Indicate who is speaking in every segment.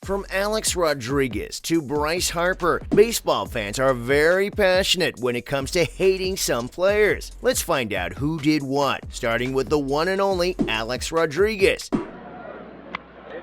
Speaker 1: From Alex Rodriguez to Bryce Harper, baseball fans are very passionate when it comes to hating some players. Let's find out who did what, starting with the one and only Alex Rodriguez.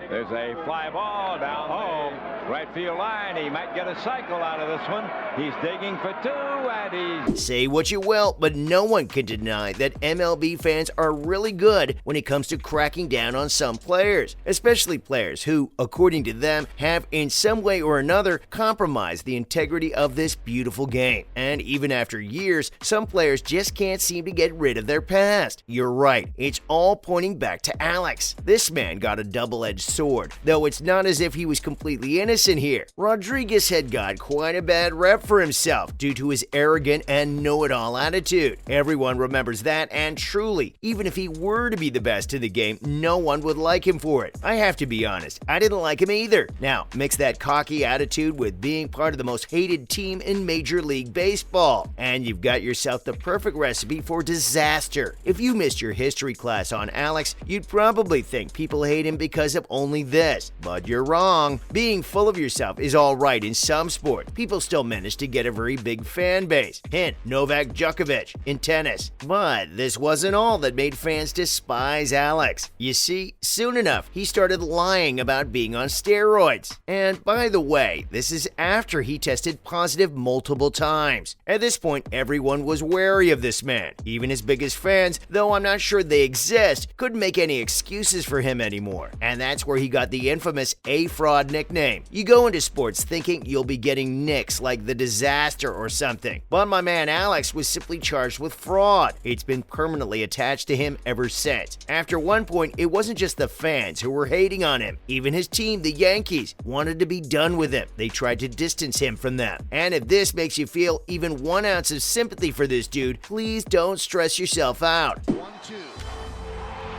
Speaker 2: There's a fly ball down home, right field line. He might get a cycle out of this one. He's digging for two, and he's...
Speaker 1: Say what you will, but no one can deny that MLB fans are really good when it comes to cracking down on some players, especially players who, according to them, have in some way or another compromised the integrity of this beautiful game. And even after years, some players just can't seem to get rid of their past. You're right, it's all pointing back to Alex. This man got a double-edged sword, though it's not as if he was completely innocent here. Rodriguez had got quite a bad rep for himself due to his arrogant and know-it-all attitude. Everyone remembers that, and truly, even if he were to be the best in the game, no one would like him for it. I have to be honest, I didn't like him either. Now, mix that cocky attitude with being part of the most hated team in Major League Baseball, and you've got yourself the perfect recipe for disaster. If you missed your history class on Alex, you'd probably think people hate him because of only this, but you're wrong. Being full of yourself is all right in some sports. People still manage to get a very big fan base. Hint, Novak Djokovic in tennis. But this wasn't all that made fans despise Alex. You see, soon enough, he started lying about being on steroids. And by the way, this is after he tested positive multiple times. At this point, everyone was wary of this man. Even his biggest fans, though I'm not sure they exist, couldn't make any excuses for him anymore. And that's where he got the infamous A-Fraud nickname. You go into sports thinking you'll be getting nicks like the Disaster or something, but my man Alex was simply charged with fraud. It's been permanently attached to him ever since. After one point, it wasn't just the fans who were hating on him. Even his team, the Yankees, wanted to be done with him. They tried to distance him from them. And if this makes you feel even 1 ounce of sympathy for this dude, please don't stress yourself out.
Speaker 3: 1-2.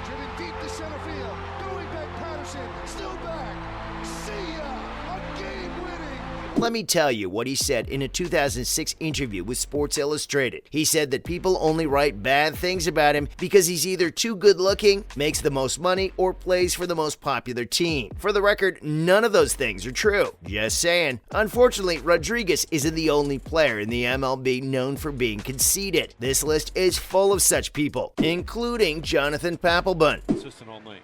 Speaker 3: Driven deep to center field. Going back Patterson. Still back. See ya. A game winning.
Speaker 1: Let me tell you what he said in a 2006 interview with Sports Illustrated. He said that people only write bad things about him because he's either too good looking, makes the most money, or plays for the most popular team. For the record, none of those things are true. Just saying. Unfortunately, Rodriguez isn't the only player in the MLB known for being conceited. This list is full of such people, including Jonathan Papelbon.
Speaker 4: Consistent only.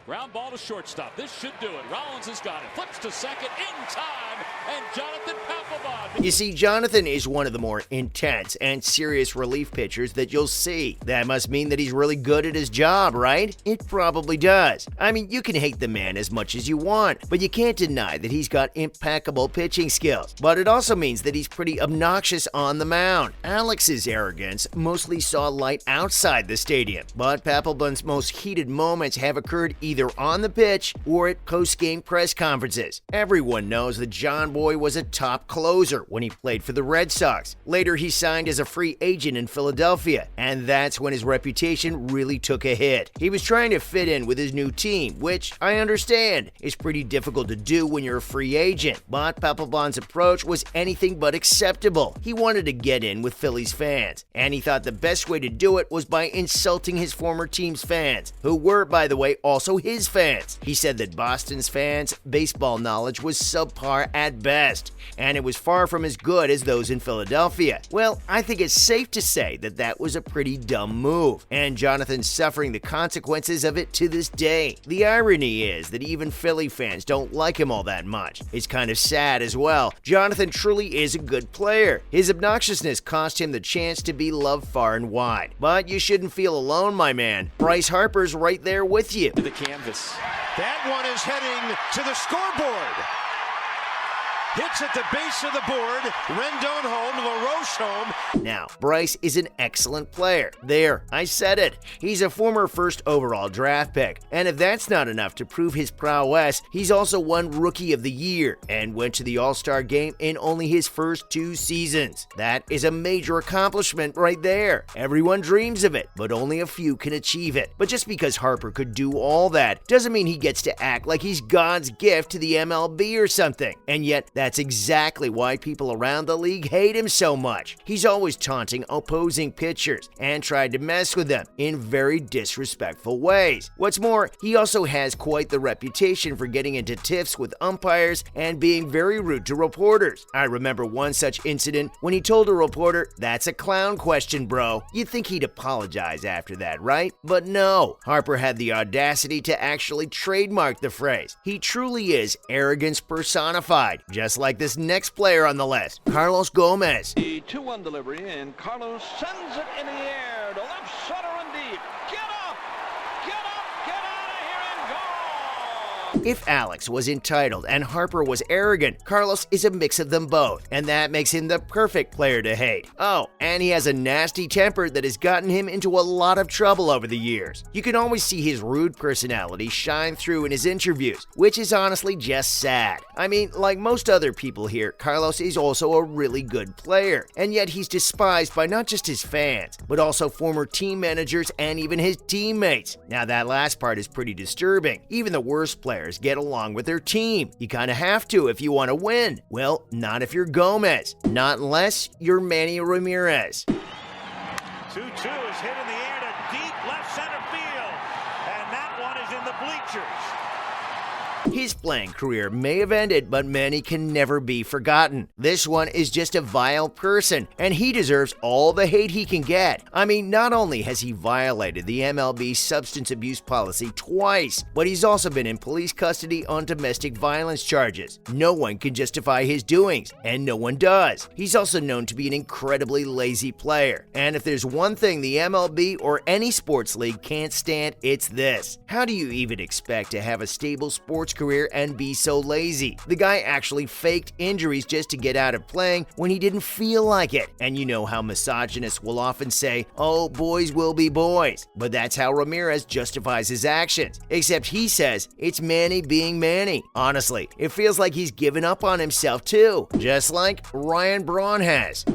Speaker 4: Ground ball to shortstop. This should do it. Rollins has got it. Flips to second in time. And Jonathan Papelbon.
Speaker 1: You see, Jonathan is one of the more intense and serious relief pitchers that you'll see. That must mean that he's really good at his job, right? It probably does. I mean, you can hate the man as much as you want, but you can't deny that he's got impeccable pitching skills. But it also means that he's pretty obnoxious on the mound. Alex's arrogance mostly saw light outside the stadium, but Papelbon's most heated moments have occurred either on the pitch or at post-game press conferences. Everyone knows that John Boy was a top closer when he played for the Red Sox. Later, he signed as a free agent in Philadelphia, and that's when his reputation really took a hit. He was trying to fit in with his new team, which I understand is pretty difficult to do when you're a free agent, but Papelbon's approach was anything but acceptable. He wanted to get in with Phillies fans, and he thought the best way to do it was by insulting his former team's fans, who were, by the way, also his fans. He said that Boston's fans' baseball knowledge was subpar at best, and it was far from as good as those in Philadelphia. Well, I think it's safe to say that that was a pretty dumb move, and Jonathan's suffering the consequences of it to this day. The irony is that even Philly fans don't like him all that much. It's kind of sad as well. Jonathan truly is a good player. His obnoxiousness cost him the chance to be loved far and wide. But you shouldn't feel alone, my man. Bryce Harper's right there with you.
Speaker 4: To the canvas.
Speaker 3: That one is heading to the scoreboard. Hits at the base of the board. Rendon home, LaRoche home.
Speaker 1: Now, Bryce is an excellent player. There, I said it. He's a former first overall draft pick. And if that's not enough to prove his prowess, he's also won Rookie of the Year and went to the All-Star game in only his first 2 seasons. That is a major accomplishment right there. Everyone dreams of it, but only a few can achieve it. But just because Harper could do all that doesn't mean he gets to act like he's God's gift to the MLB or something. And yet, That's exactly why people around the league hate him so much. He's always taunting opposing pitchers and tried to mess with them in very disrespectful ways. What's more, he also has quite the reputation for getting into tiffs with umpires and being very rude to reporters. I remember one such incident when he told a reporter, "That's a clown question, bro." You'd think he'd apologize after that, right? But no, Harper had the audacity to actually trademark the phrase. He truly is arrogance personified, just like this next player on the list, Carlos Gomez.
Speaker 5: The 2-1 delivery, and Carlos sends it in the air to left center and deep. Get up! Get up! Get out of here and go!
Speaker 1: If Alex was entitled and Harper was arrogant, Carlos is a mix of them both, and that makes him the perfect player to hate. Oh, and he has a nasty temper that has gotten him into a lot of trouble over the years. You can always see his rude personality shine through in his interviews, which is honestly just sad. I mean, like most other people here, Carlos is also a really good player, and yet he's despised by not just his fans, but also former team managers and even his teammates. Now that last part is pretty disturbing. Even the worst players get along with their team. You kind of have to if you want to win. Well, not if you're Gomez. Not unless you're Manny Ramirez.
Speaker 6: 2-2 is hit in the air to deep left center field, and that one is in the bleachers.
Speaker 1: His playing career may have ended, but Manny can never be forgotten. This one is just a vile person, and he deserves all the hate he can get. I mean, not only has he violated the MLB substance abuse policy twice, but he's also been in police custody on domestic violence charges. No one can justify his doings, and no one does. He's also known to be an incredibly lazy player, and if there's one thing the MLB or any sports league can't stand, it's this. How do you even expect to have a stable sports career and be so lazy? The guy actually faked injuries just to get out of playing when he didn't feel like it. And you know how misogynists will often say, "Oh, boys will be boys." But that's how Ramirez justifies his actions. Except he says it's Manny being Manny. Honestly, it feels like he's given up on himself too, just like Ryan Braun has.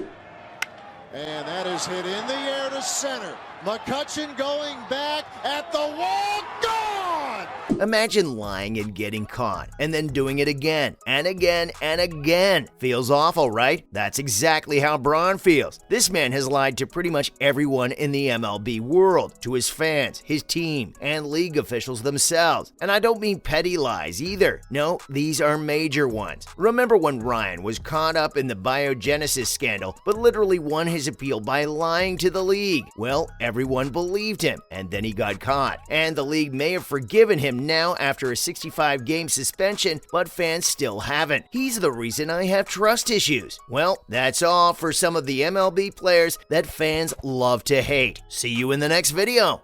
Speaker 7: And that is hit in the air to center. McCutchen going back at the wall, gone!
Speaker 1: Imagine lying and getting caught, and then doing it again, and again, and again. Feels awful, right? That's exactly how Braun feels. This man has lied to pretty much everyone in the MLB world, to his fans, his team, and league officials themselves. And I don't mean petty lies either. No, these are major ones. Remember when Ryan was caught up in the biogenesis scandal, but literally won his appeal by lying to the league? Well, everyone believed him, and then he got caught. And the league may have forgiven him now after a 65-game suspension, but fans still haven't. He's the reason I have trust issues. Well, that's all for some of the MLB players that fans love to hate. See you in the next video.